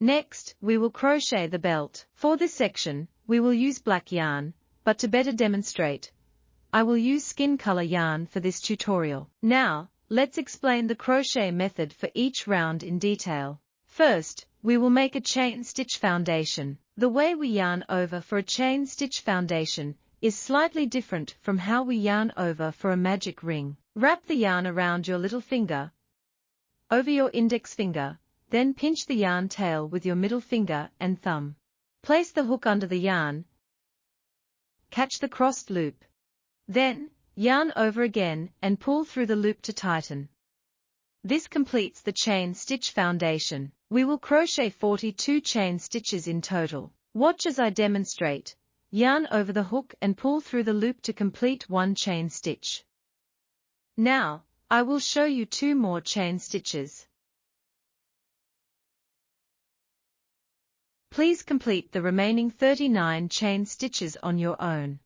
Next, we will crochet the belt. For this section, we will use black yarn, but to better demonstrate, I will use skin color yarn for this tutorial. Now, let's explain the crochet method for each round in detail. First, we will make a chain stitch foundation. The way we yarn over for a chain stitch foundation is slightly different from how we yarn over for a magic ring. Wrap the yarn around your little finger, over your index finger, then pinch the yarn tail with your middle finger and thumb. Place the hook under the yarn, catch the crossed loop. Then, yarn over again and pull through the loop to tighten. This completes the chain stitch foundation. We will crochet 42 chain stitches in total. Watch as I demonstrate. Yarn over the hook and pull through the loop to complete one chain stitch. Now, I will show you 2 more chain stitches. Please complete the remaining 39 chain stitches on your own.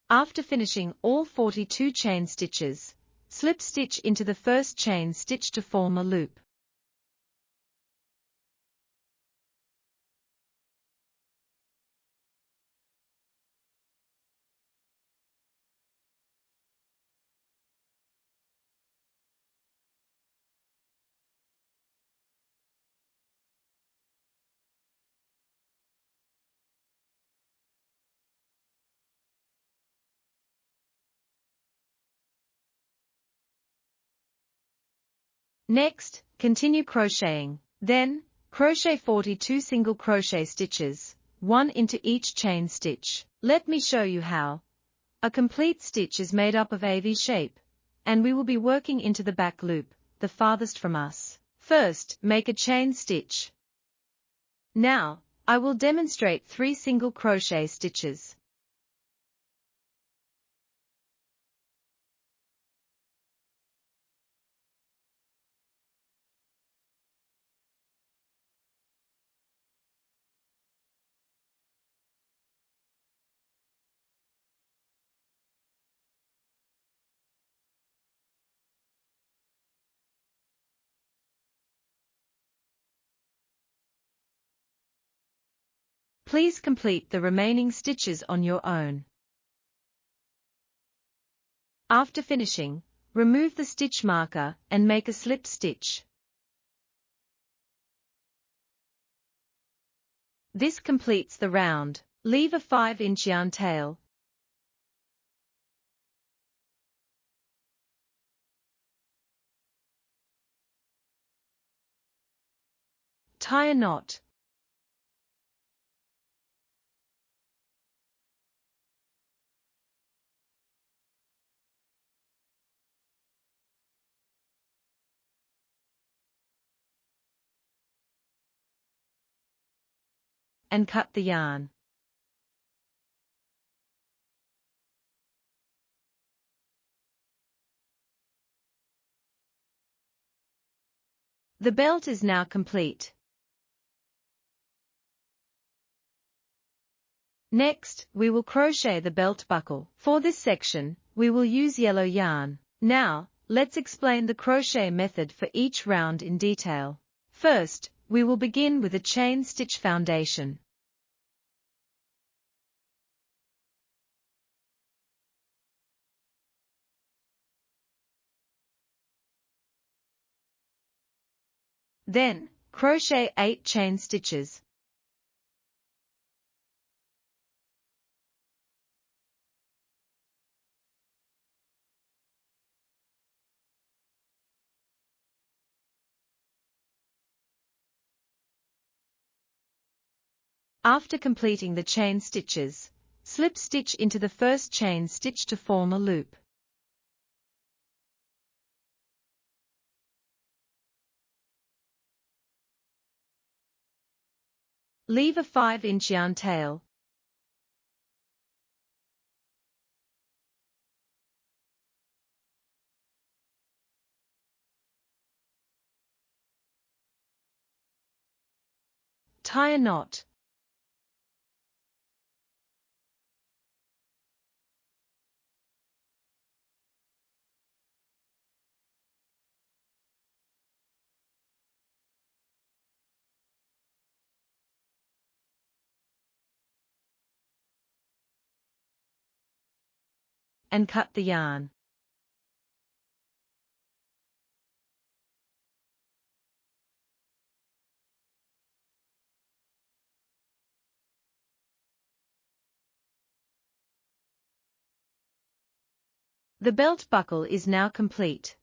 After finishing all 42 chain stitches, slip stitch into the first chain stitch to form a loop. Next, continue crocheting. Then, crochet 42 single crochet stitches, 1 into each chain stitch. Let me show you how. A complete stitch is made up of a V shape, and we will be working into the back loop, the farthest from us. First, make a chain stitch. Now, I will demonstrate 3 single crochet stitches. Please complete the remaining stitches on your own. After finishing, remove the stitch marker and make a slip stitch. This completes the round. Leave a 5-inch yarn tail. Tie a knot. And cut the yarn. The belt is now complete. Next, we will crochet the belt buckle. For this section, we will use yellow yarn. Now, let's explain the crochet method for each round in detail. First, we will begin with a chain stitch foundation. Then, crochet 8 chain stitches. After completing the chain stitches, slip stitch into the first chain stitch to form a loop. Leave a 5-inch yarn tail. Tie a knot. and cut the yarn. The belt buckle is now complete.